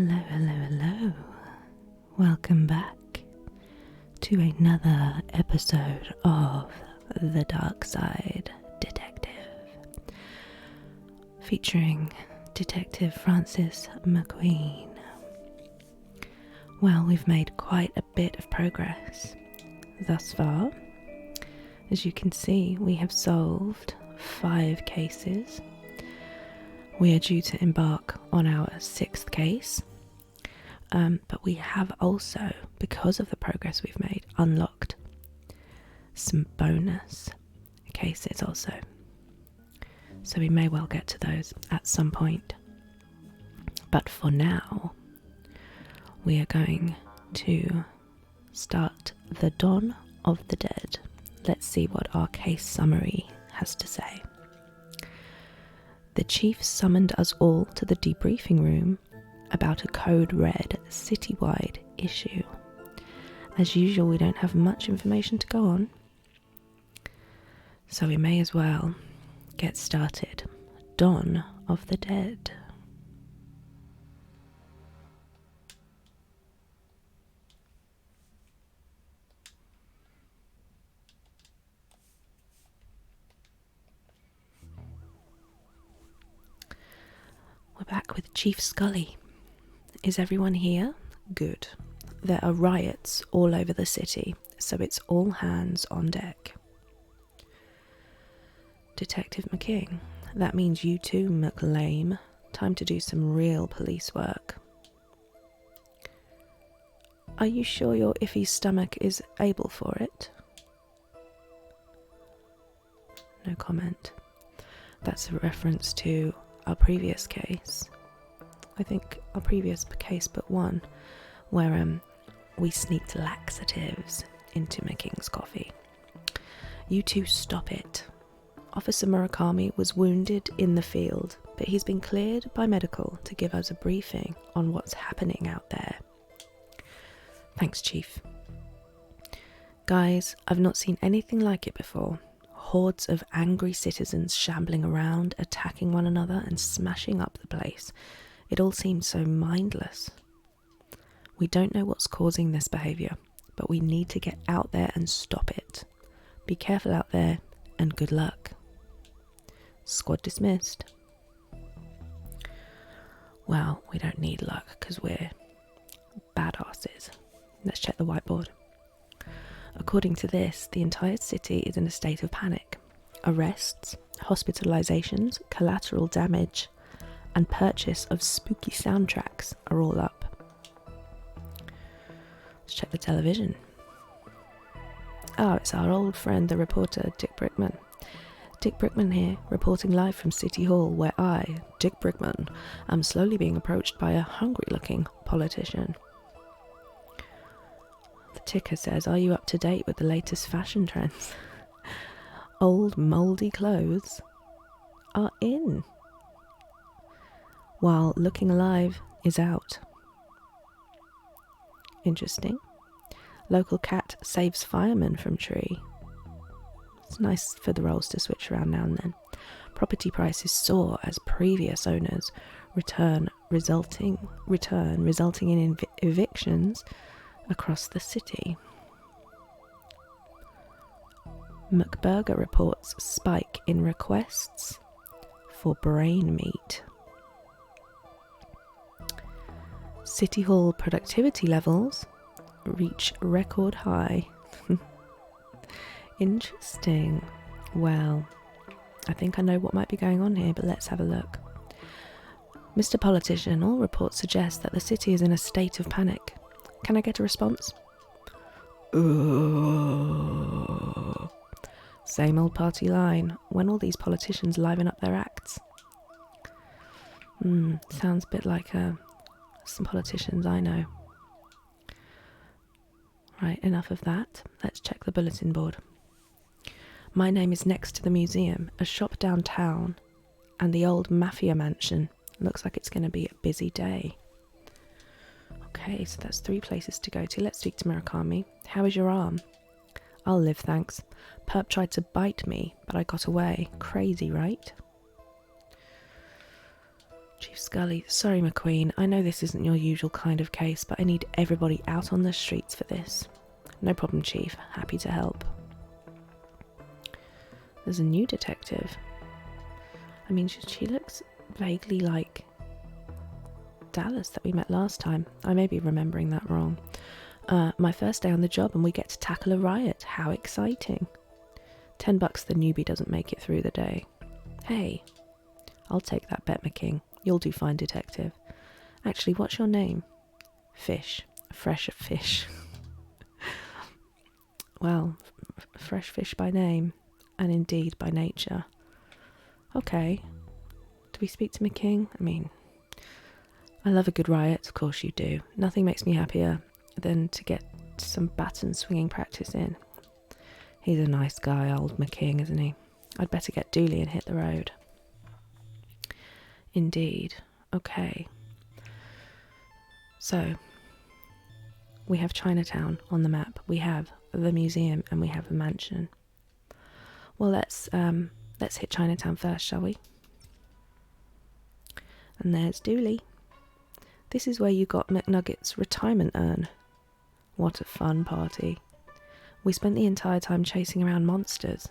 Hello. Welcome back to another episode of The Darkside Detective, featuring Detective Francis McQueen. Well, we've made quite a bit of progress thus far. As you can see, we have solved 5 cases. We are due to embark on our 6th case, but we have also, because of the progress we've made, unlocked some bonus cases also. So we may well get to those at some point. But for now, we are going to start the Dawn of the Dead. Let's see what our case summary has to say. The chief summoned us all to the debriefing room about a code red citywide issue. As usual, we don't have much information to go on, so we may as well get started. Dawn of the Dead. We're back with Chief Scully. Is everyone here? Good. There are riots all over the city, so it's all hands on deck. Detective McQueen. That means you too, McLame. Time to do some real police work. Are you sure your iffy stomach is able for it? No comment. That's a reference to our previous case. I think our previous case but one, where we sneaked laxatives into McKing's coffee. You two stop it. Officer Murakami was wounded in the field, but he's been cleared by medical to give us a briefing on what's happening out there. Thanks, Chief. Guys, I've not seen anything like it before. Hordes of angry citizens shambling around, attacking one another and smashing up the place. It all seems so mindless. We don't know what's causing this behaviour, but we need to get out there and stop it. Be careful out there, and good luck. Squad dismissed. Well, we don't need luck because we're badasses. Let's check the whiteboard. According to this, the entire city is in a state of panic. Arrests, hospitalizations, collateral damage, and purchase of spooky soundtracks are all up. Let's check the television. Oh, it's our old friend, the reporter, Dick Brickman. Dick Brickman here, reporting live from City Hall, where I, Dick Brickman, am slowly being approached by a hungry-looking politician. The ticker says, are you up to date with the latest fashion trends? Old mouldy clothes are in, while looking alive is out. Interesting. Local cat saves fireman from tree. It's nice for the roles to switch around now and then. Property prices soar as previous owners return, resulting in evictions across the city. McBurger reports spike in requests for brain meat. City Hall productivity levels reach record high. Interesting. Well, I think I know what might be going on here, but let's have a look. Mr. Politician, all reports suggest that the city is in a state of panic. Can I get a response? Same old party line. When all these politicians liven up their acts. Sounds a bit like some politicians I know. Right, enough of that. Let's check the bulletin board. My name is next to the museum, a shop downtown, and the old mafia mansion. Looks like it's going to be a busy day. Okay, so that's 3 places to go to. Let's speak to Murakami. How is your arm? I'll live, thanks. Perp tried to bite me, but I got away. Crazy, right? Chief Scully. Sorry, McQueen. I know this isn't your usual kind of case, but I need everybody out on the streets for this. No problem, Chief. Happy to help. There's a new detective. I mean, she looks vaguely like Dallas that we met last time. I may be remembering that wrong. My first day on the job and we get to tackle a riot. How exciting. $10 the newbie doesn't make it through the day. Hey, I'll take that bet, McKing. You'll do fine, detective. Actually, what's your name? Fish. Fresh fish. Well, fresh fish by name, and indeed by nature. Okay. Do we speak to McKing? I mean, I love a good riot, of course you do. Nothing makes me happier than to get some baton swinging practice in. He's a nice guy, old McKing, isn't he? I'd better get Dooley and hit the road. Indeed. Okay. So, we have Chinatown on the map, we have the museum, and we have the mansion. Well, let's hit Chinatown first, shall we? And there's Dooley. This is where you got McNugget's retirement urn. What a fun party. We spent the entire time chasing around monsters.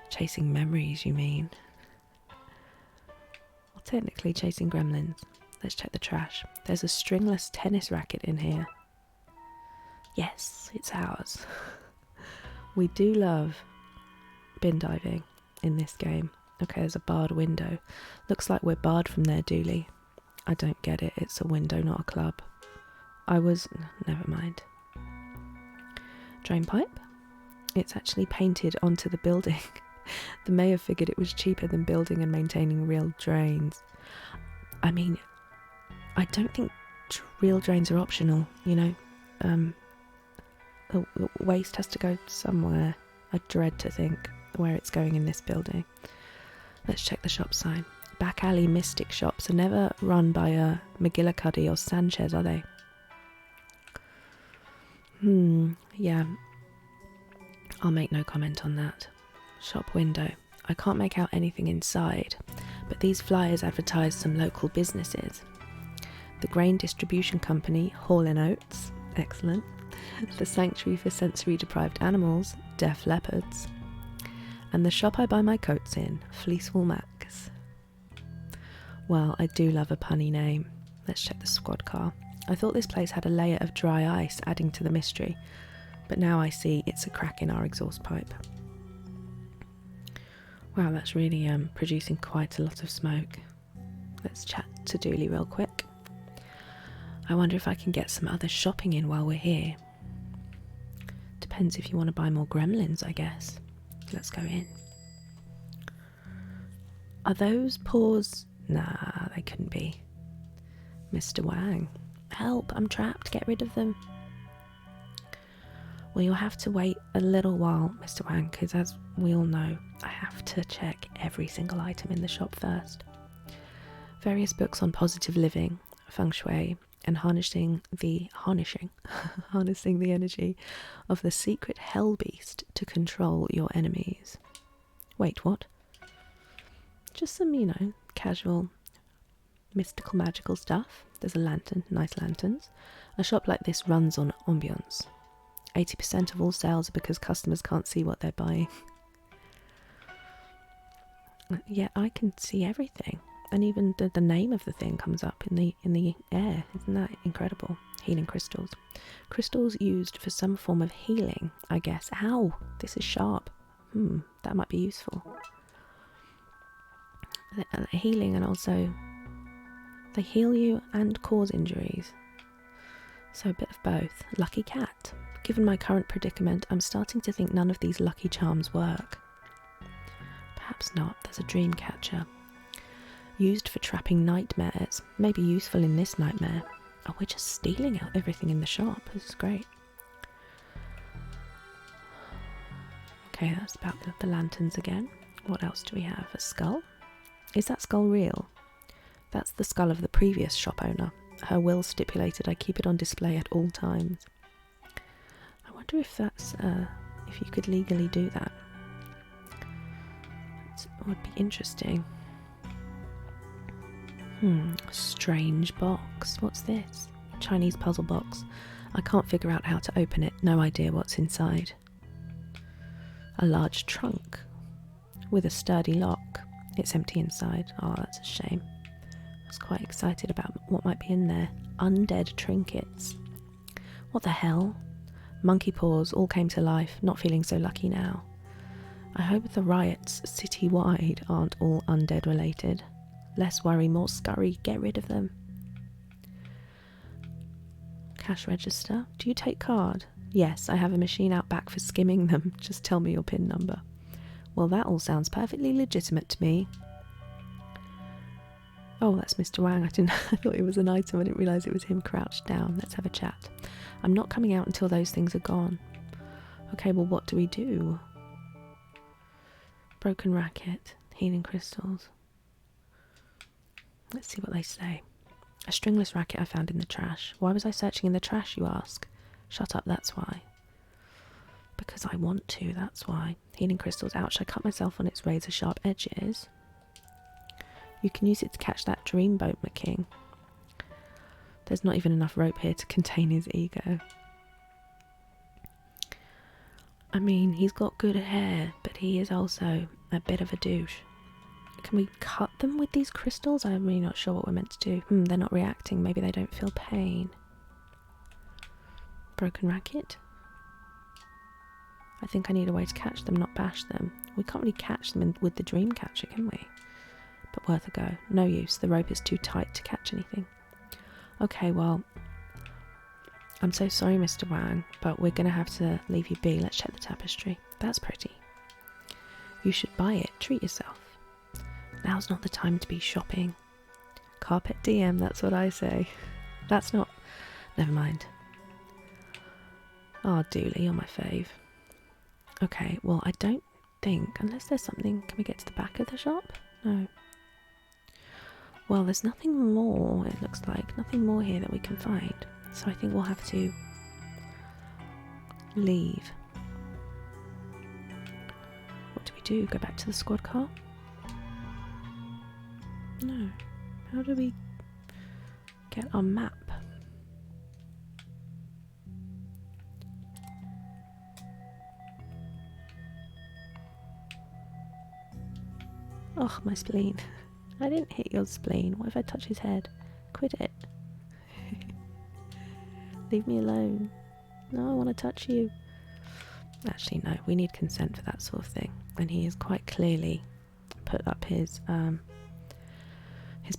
Chasing memories, you mean? Well, technically chasing gremlins. Let's check the trash. There's a stringless tennis racket in here. Yes, it's ours. We do love bin diving in this game. Okay, there's a barred window. Looks like we're barred from there, Dooley. I don't get it. It's a window, not a club. Never mind. Drain pipe? It's actually painted onto the building. The mayor figured it was cheaper than building and maintaining real drains. I mean, I don't think real drains are optional, you know. The waste has to go somewhere. I dread to think where it's going in this building. Let's check the shop sign. Back alley mystic shops are never run by a McGillicuddy or Sanchez, are they? Yeah. I'll make no comment on that. Shop window. I can't make out anything inside, but these flyers advertise some local businesses. The Grain Distribution Company, Hall & Oates, excellent. The Sanctuary for Sensory Deprived Animals, Deaf Leopards. And the shop I buy my coats in, Fleecewool Max. Well, I do love a punny name. Let's check the squad car. I thought this place had a layer of dry ice adding to the mystery, but now I see it's a crack in our exhaust pipe. Wow, that's really producing quite a lot of smoke. Let's chat to Dooley real quick. I wonder if I can get some other shopping in while we're here. Depends if you want to buy more gremlins, I guess. Let's go in. Are those paws? Nah, they couldn't be. Mr. Wang. Help, I'm trapped, get rid of them. Well, you'll have to wait a little while, Mr. Wang, because as we all know, I have to check every single item in the shop first. Various books on positive living, feng shui, and harnessing the energy of the secret hell beast to control your enemies. Wait, what? Just some, casual, mystical, magical stuff. There's a lantern, nice lanterns. A shop like this runs on ambience. 80% of all sales are because customers can't see what they're buying. Yeah, I can see everything. And even the name of the thing comes up in the air. Isn't that incredible? Healing crystals. Crystals used for some form of healing, I guess. Ow! This is sharp. That might be useful. Healing, and also they heal you and cause injuries. So a bit of both. Lucky cat. Given my current predicament, I'm starting to think none of these lucky charms work. Perhaps not. There's a dream catcher. Used for trapping nightmares. Maybe useful in this nightmare. Oh, we're just stealing out everything in the shop. This is great. Okay, that's about the lanterns again. What else do we have? A skull? Is that skull real? That's the skull of the previous shop owner. Her will stipulated I keep it on display at all times. I wonder if that's, if you could legally do that. It would be interesting. Strange box. What's this? Chinese puzzle box. I can't figure out how to open it. No idea what's inside. A large trunk with a sturdy lock. It's empty inside. Oh, that's a shame. I was quite excited about what might be in there. Undead trinkets. What the hell? Monkey paws all came to life. Not feeling so lucky now. I hope the riots city-wide aren't all undead related. Less worry, more scurry. Get rid of them. Cash register. Do you take card? Yes, I have a machine out back for skimming them. Just tell me your PIN number. Well, that all sounds perfectly legitimate to me. Oh, that's Mr. Wang. I thought it was an item. I didn't realise it was him crouched down. Let's have a chat. I'm not coming out until those things are gone. Okay, well, what do we do? Broken racket. Healing crystals. Let's see what they say. A stringless racket I found in the trash. Why was I searching in the trash, you ask? Shut up, that's why. Because I want to, that's why. Healing crystals. Ouch, I cut myself on its razor sharp edges. You can use it to catch that dreamboat, McKing. There's not even enough rope here to contain his ego. I mean, he's got good hair, but he is also a bit of a douche. Can we cut them with these crystals? I'm really not sure what we're meant to do. They're not reacting. Maybe they don't feel pain. Broken racket. I think I need a way to catch them, not bash them. We can't really catch them with the dream catcher, can we? But worth a go. No use. The rope is too tight to catch anything. Okay, well, I'm so sorry, Mr. Wang, but we're going to have to leave you be. Let's check the tapestry. That's pretty. You should buy it. Treat yourself. Now's not the time to be shopping. Carpet DM, that's what I say. That's not... Never mind. Oh, Dooley, you're my fave. Okay, well, I don't think... Unless there's something... Can we get to the back of the shop? No. Well, there's nothing more, it looks like. Nothing more here that we can find. So I think we'll have to... leave. What do we do? Go back to the squad car? No. How do we get our map? Oh, my spleen. I didn't hit your spleen. What if I touch his head? Quit it. Leave me alone. No, I want to touch you. Actually, no. We need consent for that sort of thing. And he has quite clearly put up his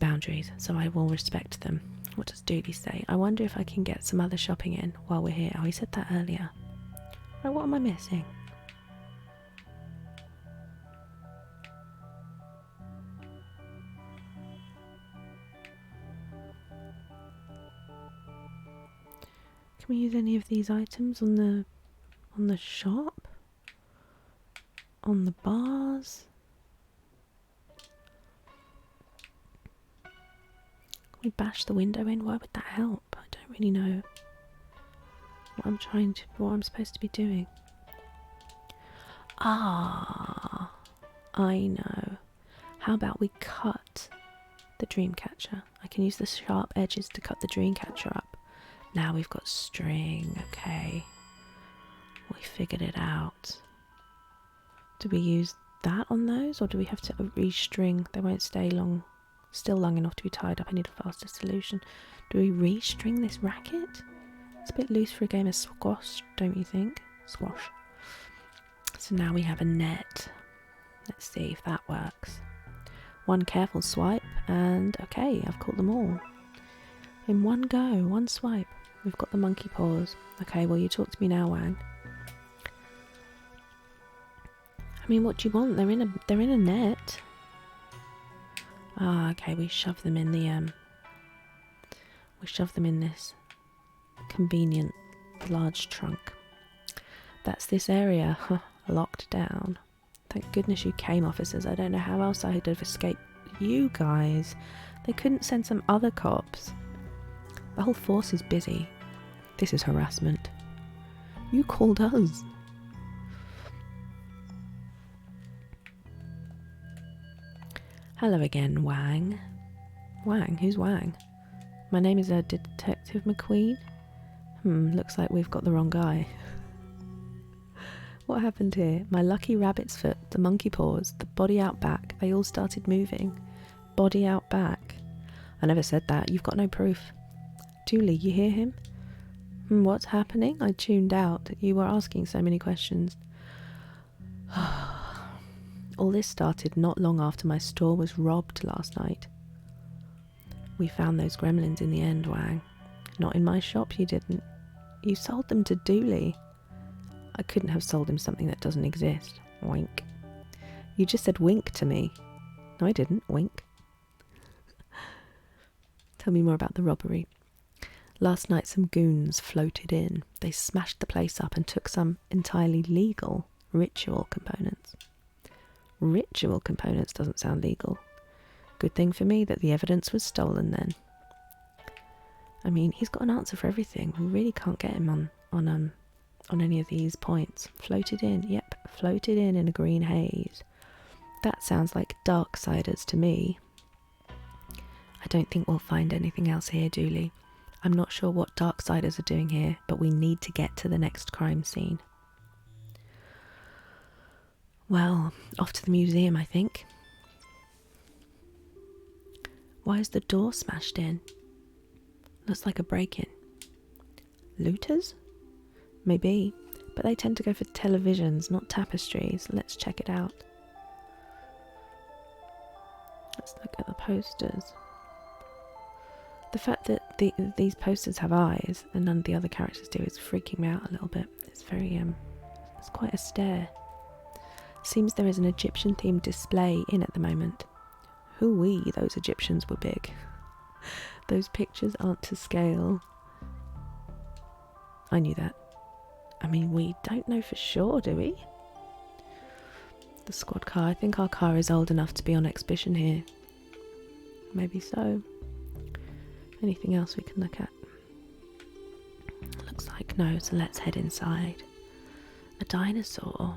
boundaries, so I will respect them. What does Dooley say? I wonder if I can get some other shopping in while we're here. Oh, he said that earlier. Right, what am I missing? Can we use any of these items on the shop? On the bars? We bash the window in? Why would that help? I don't really know what I'm supposed to be doing. Ah, I know. How about we cut the dream catcher? I can use the sharp edges to cut the dream catcher up. Now we've got string, okay. We figured it out. Do we use that on those, or do we have to restring? They won't stay still long enough to be tied up. I need a faster solution. Do we restring this racket? It's a bit loose for a game of squash, don't you think? Squash. So now we have a net. Let's see if that works. One careful swipe, and okay, I've caught them all. In one go, one swipe. We've got the monkey paws. Okay, well, you talk to me now, Wang. I mean, what do you want? They're in a net. Ah, okay, we shove them in this convenient large trunk. That's this area. Locked down. Thank goodness you came, officers. I don't know how else I'd have escaped you guys. They couldn't send some other cops. The whole force is busy. This is harassment. You called us. Hello again, Wang. Wang? Who's Wang? My name is Detective McQueen. Looks like we've got the wrong guy. What happened here? My lucky rabbit's foot, the monkey paws, the body out back, they all started moving. Body out back. I never said that. You've got no proof. Julie, you hear him? What's happening? I tuned out. You were asking so many questions. All this started not long after my store was robbed last night. We found those gremlins in the end, Wang. Not in my shop, you didn't. You sold them to Dooley. I couldn't have sold him something that doesn't exist. Wink. You just said wink to me. No, I didn't. Wink. Tell me more about the robbery. Last night some goons floated in. They smashed the place up and took some entirely legal ritual components. Ritual components doesn't sound legal. Good thing for me that the evidence was stolen then. I mean, he's got an answer for everything. We really can't get him on any of these points. Floated in. Yep, floated in a green haze. That sounds like Darksiders to me. I don't think we'll find anything else here, Dooley. I'm not sure what Darksiders are doing here, but we need to get to the next crime scene. Well, off to the museum, I think. Why is the door smashed in? Looks like a break-in. Looters? Maybe, but they tend to go for televisions, not tapestries. Let's check it out. Let's look at the posters. The fact that these posters have eyes and none of the other characters do is freaking me out a little bit. It's very, it's quite a stare. Seems there is an Egyptian-themed display in at the moment. Hoo-wee, those Egyptians were big. Those pictures aren't to scale. I knew that. I mean, we don't know for sure, do we? The squad car. I think our car is old enough to be on exhibition here. Maybe so. Anything else we can look at? Looks like no, so let's head inside. A dinosaur.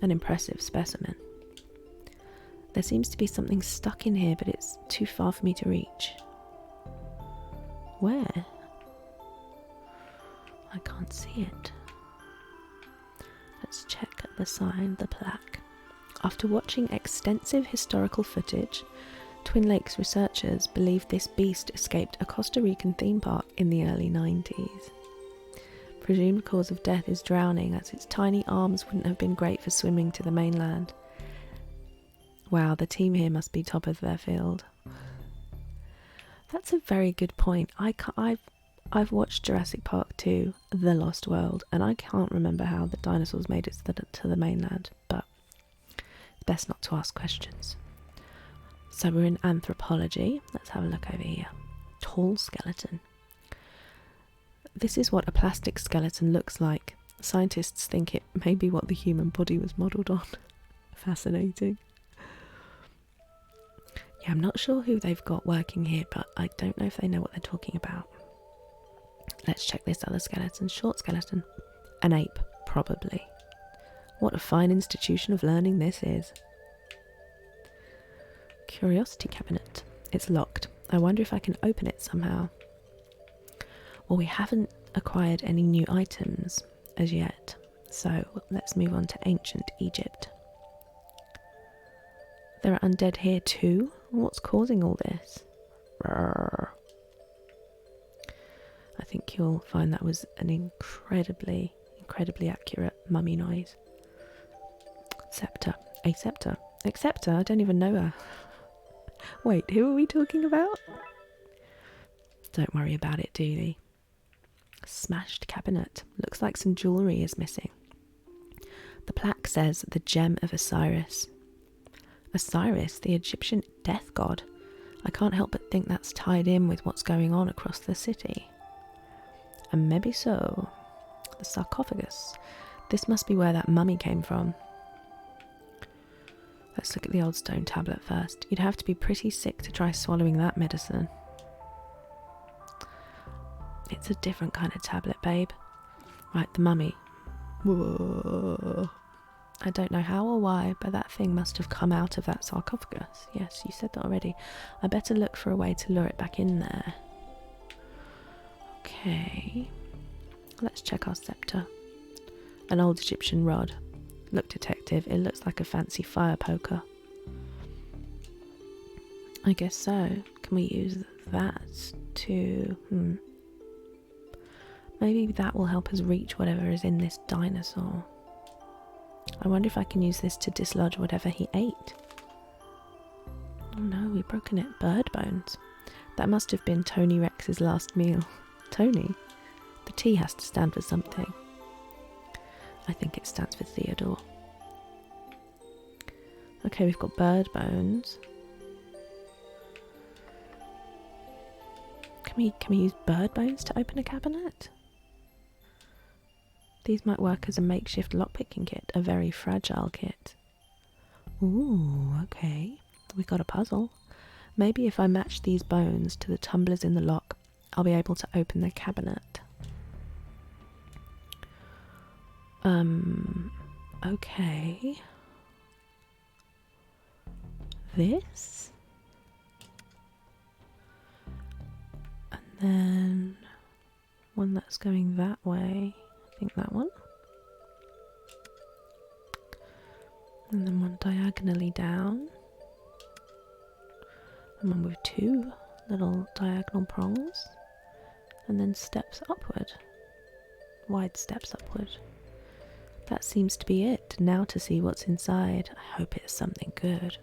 An impressive specimen. There seems to be something stuck in here, but it's too far for me to reach. Where? I can't see it. Let's check the sign, the plaque. After watching extensive historical footage, Twin Lakes researchers believe this beast escaped a Costa Rican theme park in the early 90s. Presumed cause of death is drowning, as its tiny arms wouldn't have been great for swimming to the mainland. Wow, the team here must be top of their field. That's a very good point. I've watched Jurassic Park 2, The Lost World, and I can't remember how the dinosaurs made it to the mainland, but it's best not to ask questions. So we're in anthropology. Let's have a look over here. Tall skeleton. This is what a plastic skeleton looks like. Scientists think it may be what the human body was modelled on. Fascinating. Yeah, I'm not sure who they've got working here, but I don't know if they know what they're talking about. Let's check this other skeleton. Short skeleton. An ape, probably. What a fine institution of learning this is. Curiosity cabinet. It's locked. I wonder if I can open it somehow. Well, we haven't acquired any new items as yet, so let's move on to ancient Egypt. There are undead here too? What's causing all this? Roar. I think you'll find that was an incredibly accurate mummy noise. Scepter. A scepter. Acceptor? I don't even know her. Wait, who are we talking about? Don't worry about it, Dooley. Smashed cabinet. Looks like some jewellery is missing. The plaque says the gem of Osiris. Osiris, the Egyptian death god. I can't help but think that's tied in with what's going on across the city. And maybe so. The sarcophagus. This must be where that mummy came from. Let's look at the old stone tablet first. You'd have to be pretty sick to try swallowing that medicine. It's a different kind of tablet, babe. Right, the mummy. Whoa. I don't know how or why, but that thing must have come out of that sarcophagus. Yes, you said that already. I better look for a way to lure it back in there. Okay. Let's check our scepter. An old Egyptian rod. Look, detective, it looks like a fancy fire poker. I guess so. Can we use that to... Maybe that will help us reach whatever is in this dinosaur. I wonder if I can use this to dislodge whatever he ate. Oh no, we've broken it. Bird bones. That must have been Tony Rex's last meal. Tony? The T has to stand for something. I think it stands for Theodore. Okay, we've got bird bones. Can we use bird bones to open a cabinet? These might work as a makeshift lockpicking kit, a very fragile kit. Ooh, okay. We got a puzzle. Maybe if I match these bones to the tumblers in the lock, I'll be able to open the cabinet. Okay. This. And then one that's going that way. I think that one. And then one diagonally down. And one with two little diagonal prongs. And then steps upward. Wide steps upward. That seems to be it. Now to see what's inside. I hope it's something good.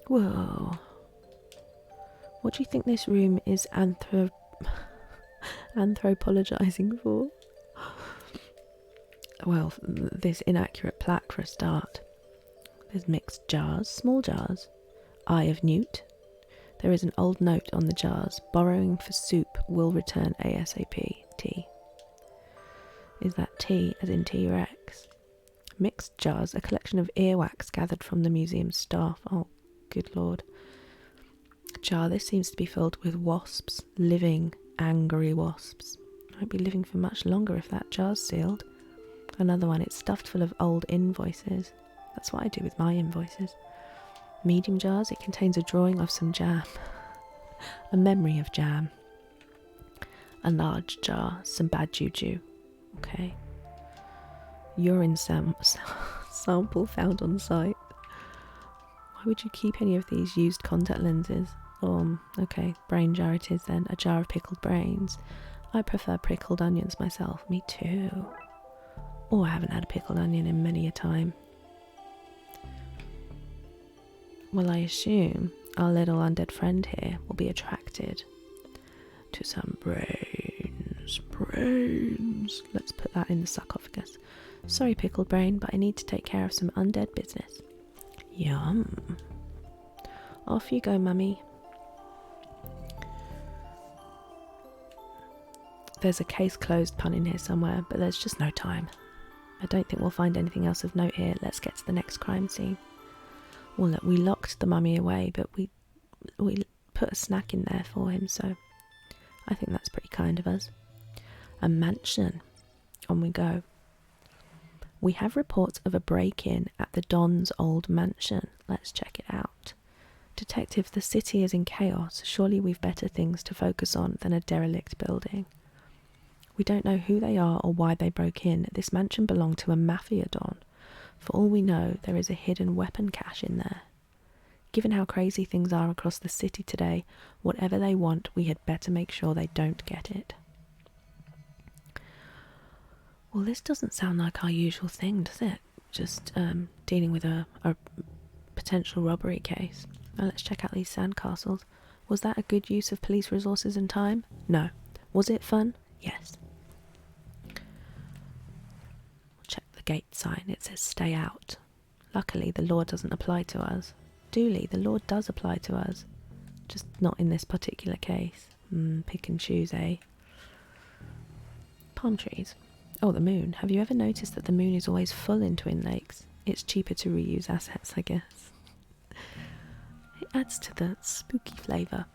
Whoa. What do you think this room is anthropologizing for? Well, this inaccurate plaque for a start. There's mixed jars, small jars. Eye of Newt. There is an old note on the jars. Borrowing for soup will return ASAP. T. Is that T as in T-Rex? Mixed jars, a collection of earwax gathered from the museum's staff. Oh, good lord. Jar, this seems to be filled with wasps. Living, angry wasps. Won't be living for much longer if that jar's sealed. Another one, it's stuffed full of old invoices. That's what I do with my invoices. Medium jars, it contains a drawing of some jam. A memory of jam. A large jar, some bad juju. Okay. Urine sample found on site. Why would you keep any of these used contact lenses? Okay, brain jar it is then. A jar of pickled brains. I prefer pickled onions myself. Me too. Oh, I haven't had a pickled onion in many a time. Well, I assume our little undead friend here will be attracted to some brains. Brains. Let's put that in the sarcophagus. Sorry, pickled brain, but I need to take care of some undead business. Yum. Off you go, mummy. There's a case closed pun in here somewhere, but there's just no time. I don't think we'll find anything else of note here. Let's get to the next crime scene. Well, look, we locked the mummy away, but we put a snack in there for him, so I think that's pretty kind of us. A mansion. On we go. We have reports of a break-in at the Don's old mansion. Let's check it out. Detective, the city is in chaos. Surely we've better things to focus on than a derelict building. We don't know who they are or why they broke in. This mansion belonged to a mafia don. For all we know, there is a hidden weapon cache in there. Given how crazy things are across the city today, whatever they want, we had better make sure they don't get it. Well, this doesn't sound like our usual thing, does it? Just dealing with a potential robbery case. Now let's check out these sandcastles. Was that a good use of police resources and time? No. Was it fun? Yes. Check the gate sign. It says stay out. Luckily, the law doesn't apply to us. Dooley, the law does apply to us. Just not in this particular case. Pick and choose, eh? Palm trees. Oh, the moon. Have you ever noticed that the moon is always full in Twin Lakes? It's cheaper to reuse assets, I guess. It adds to the spooky flavour.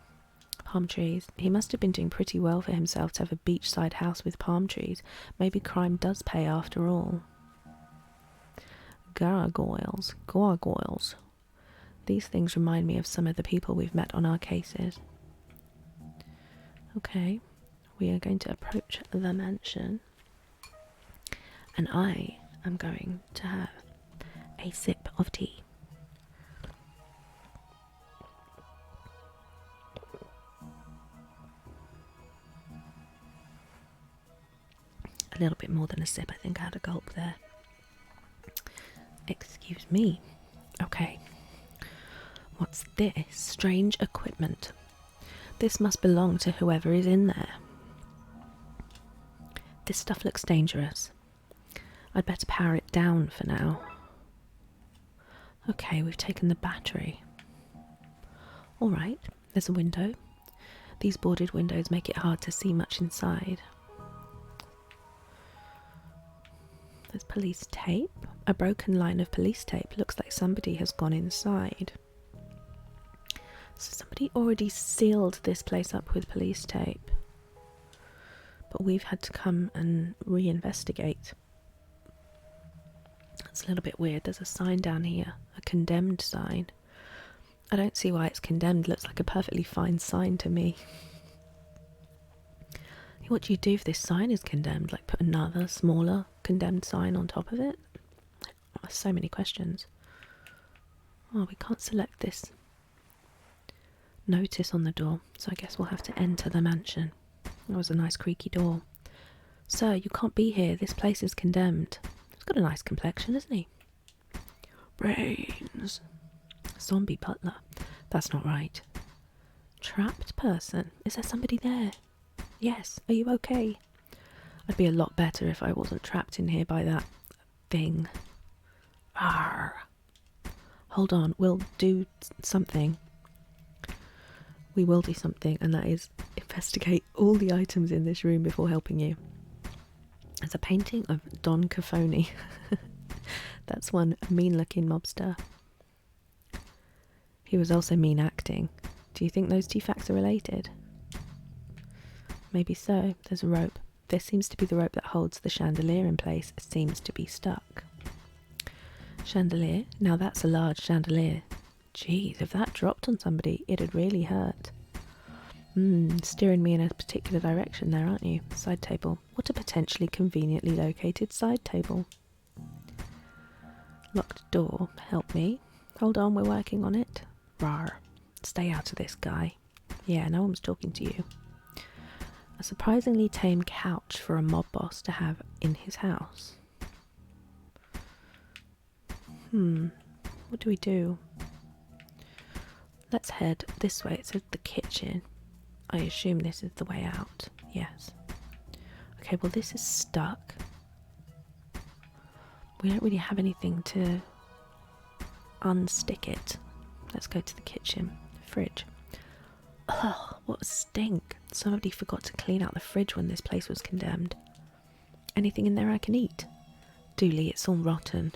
Palm trees. He must have been doing pretty well for himself to have a beachside house with palm trees. Maybe crime does pay after all. gargoyles. Gargoyles. These things remind me of some of the people we've met on our cases. Okay, we are going to approach the mansion. And I am going to have a sip of tea. A little bit more than a sip, I think I had a gulp there. Excuse me. Okay. What's this? Strange equipment. This must belong to whoever is in there. This stuff looks dangerous. I'd better power it down for now. Okay, we've taken the battery. Alright, there's a window. These boarded windows make it hard to see much inside. There's police tape. A broken line of police tape. Looks like somebody has gone inside. So somebody already sealed this place up with police tape. But we've had to come and reinvestigate. That's a little bit weird. There's a sign down here. A condemned sign. I don't see why it's condemned. Looks like a perfectly fine sign to me. What do you do if this sign is condemned? Like put another smaller condemned sign on top of it? Oh, so many questions. Oh, we can't select this notice on the door, so I guess we'll have to enter the mansion. That was a nice creaky door. Sir, you can't be here. This place is condemned. He's got a nice complexion, hasn't he? Brains. Zombie butler. That's not right. Trapped person. Is there somebody there? Yes. Are you okay? I'd be a lot better if I wasn't trapped in here by that thing. Arr. Hold on. We'll do something. We will do something, and that is investigate all the items in this room before helping you. There's a painting of Don Cafoni. That's one mean-looking mobster. He was also mean acting. Do you think those two facts are related? Maybe so. There's a rope. This seems to be the rope that holds the chandelier in place. It seems to be stuck. Chandelier? Now that's a large chandelier. Jeez, if that dropped on somebody, it'd really hurt. Steering me in a particular direction there, aren't you? Side table. What a potentially conveniently located side table. Locked door. Help me. Hold on, we're working on it. Rawr. Stay out of this, guy. Yeah, no one's talking to you. A surprisingly tame couch for a mob boss to have in his house. What do we do? Let's head this way. It says the kitchen. I assume this is the way out. Yes. Okay, well this is stuck. We don't really have anything to unstick it. Let's go to the kitchen. Fridge. Ugh, what a stink. Somebody forgot to clean out the fridge when this place was condemned. Anything in there I can eat? Dooley, it's all rotten.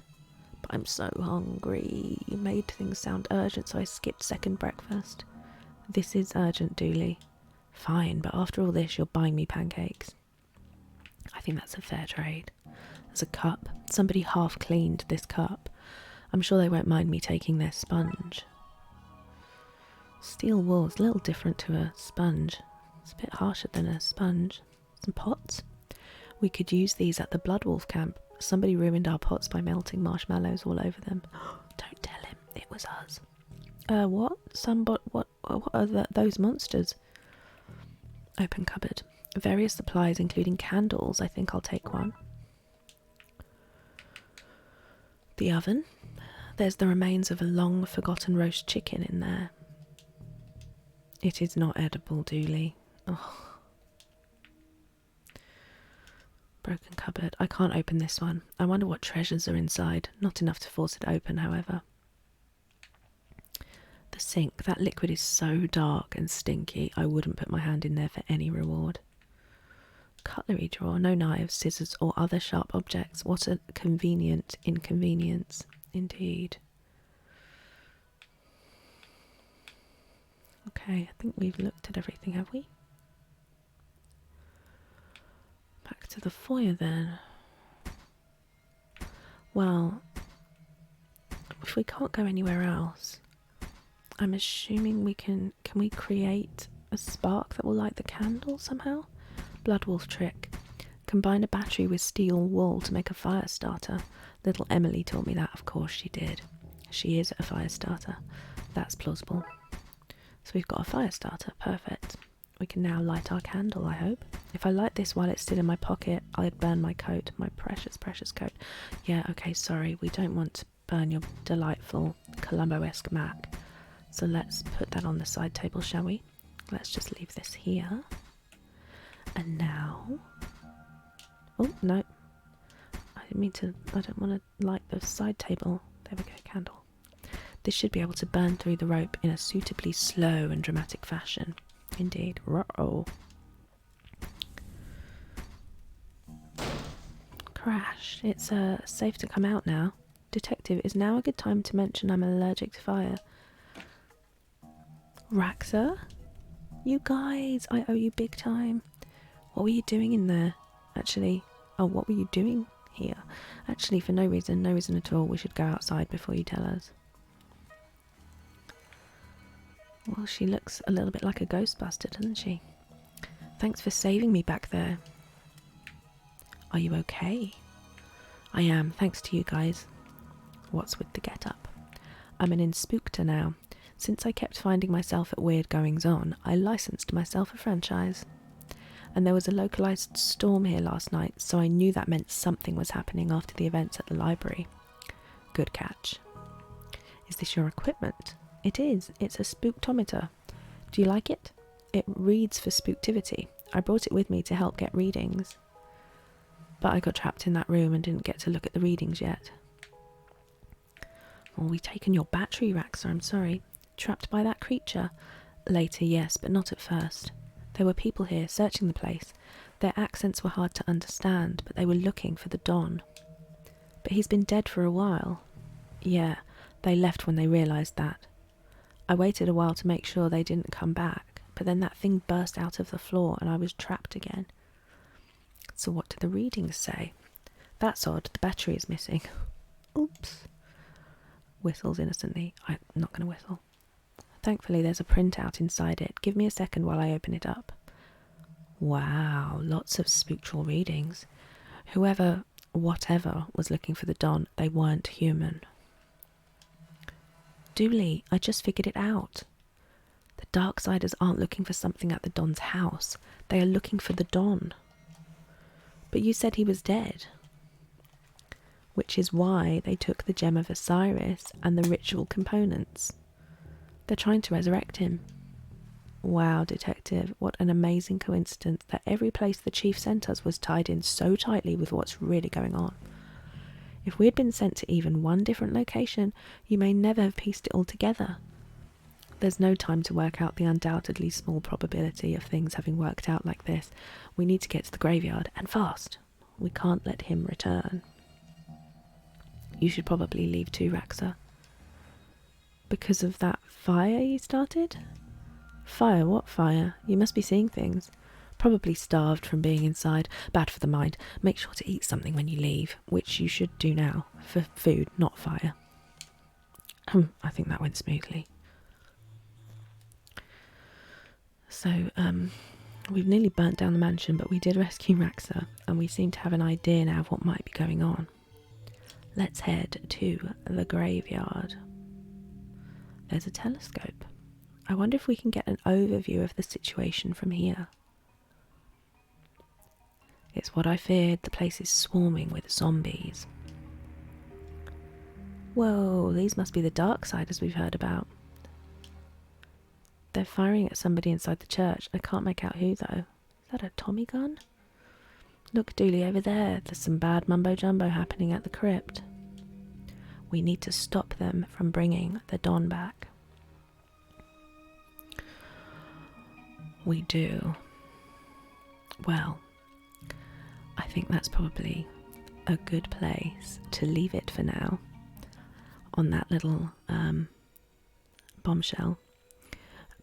But I'm so hungry. You made things sound urgent, so I skipped second breakfast. This is urgent, Dooley. Fine, but after all this, you're buying me pancakes. I think that's a fair trade. There's a cup. Somebody half cleaned this cup. I'm sure they won't mind me taking their sponge. Steel walls, a little different to a sponge. It's a bit harsher than a sponge. Some pots. We could use these at the Blood Wolf camp. Somebody ruined our pots by melting marshmallows all over them. Don't tell him, it was us. What? What are those monsters? Open cupboard. Various supplies, including candles. I think I'll take one. The oven. There's the remains of a long forgotten roast chicken in there. It is not edible, Dooley. Oh. Broken cupboard. I can't open this one. I wonder what treasures are inside. Not enough to force it open, however. The sink. That liquid is so dark and stinky, I wouldn't put my hand in there for any reward. Cutlery drawer. No knives, scissors, or other sharp objects. What a convenient inconvenience. Indeed. Okay, I think we've looked at everything, have we? Back to the foyer then. Well, if we can't go anywhere else, I'm assuming we can we create a spark that will light the candle somehow? Bloodwolf trick. Combine a battery with steel wool to make a fire starter. Little Emily taught me that, of course she did. She is a fire starter. That's plausible. So we've got a fire starter, perfect. We can now light our candle, I hope. If I light this while it's still in my pocket, I'd burn my coat, my precious, precious coat. Yeah, okay, sorry, we don't want to burn your delightful Columbo-esque Mac. So let's put that on the side table, shall we? Let's just leave this here. And now... Oh, no. I didn't mean to... I don't want to light the side table. There we go, candle. This should be able to burn through the rope in a suitably slow and dramatic fashion. Indeed. Uh-oh. Crash. It's safe to come out now. Detective, is now a good time to mention I'm allergic to fire? Raxa? You guys, I owe you big time. What were you doing in there? Actually, oh, what were you doing here? Actually, for no reason at all. We should go outside before you tell us. Well, she looks a little bit like a ghostbuster, doesn't she? Thanks for saving me back there. Are you okay? I am, thanks to you guys. What's with the get-up? I'm an inspookter now. Since I kept finding myself at weird goings-on, I licensed myself a franchise. And there was a localised storm here last night, so I knew that meant something was happening after the events at the library. Good catch. Is this your equipment? It is. It's a spooktometer. Do you like it? It reads for spooktivity. I brought it with me to help get readings. But I got trapped in that room and didn't get to look at the readings yet. Well, we've taken your battery, Raxa, I'm sorry. Trapped by that creature? Later, yes, but not at first. There were people here searching the place. Their accents were hard to understand, but they were looking for the Don. But he's been dead for a while. Yeah, they left when they realised that. I waited a while to make sure they didn't come back, but then that thing burst out of the floor and I was trapped again. So what do the readings say? That's odd, the battery is missing. Oops. Whistles innocently. I'm not going to whistle. Thankfully there's a printout inside it. Give me a second while I open it up. Wow, lots of spectral readings. Whoever, whatever, was looking for the Don, they weren't human. Dooley, I just figured it out. The Darksiders aren't looking for something at the Don's house. They are looking for the Don. But you said he was dead. Which is why they took the Gem of Osiris and the ritual components. They're trying to resurrect him. Wow, Detective, what an amazing coincidence that every place the Chief sent us was tied in so tightly with what's really going on. If we had been sent to even one different location, you may never have pieced it all together. There's no time to work out the undoubtedly small probability of things having worked out like this. We need to get to the graveyard, and fast. We can't let him return. You should probably leave too, Raxa. Because of that fire you started? Fire? What fire? You must be seeing things. Probably starved from being inside. Bad for the mind. Make sure to eat something when you leave, which you should do now. For food, not fire. I think that went smoothly. So, we've nearly burnt down the mansion, but we did rescue Raxa, and we seem to have an idea now of what might be going on. Let's head to the graveyard. There's a telescope. I wonder if we can get an overview of the situation from here. It's what I feared. The place is swarming with zombies. Whoa, these must be the Darksiders we've heard about. They're firing at somebody inside the church. I can't make out who, though. Is that a Tommy gun? Look, Dooley, over there. There's some bad mumbo-jumbo happening at the crypt. We need to stop them from bringing the Don back. We do. Well, I think that's probably a good place to leave it for now on that little bombshell.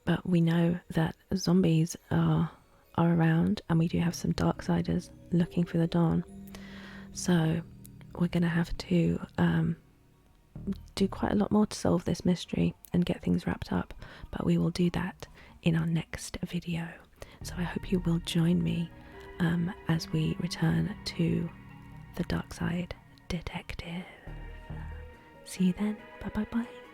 But we know that zombies are around, and we do have some Darksiders looking for the Dawn. So we're going to have to do quite a lot more to solve this mystery and get things wrapped up, but we will do that in our next video. So I hope you will join me as we return to the Darkside Detective. See you then. Bye bye bye.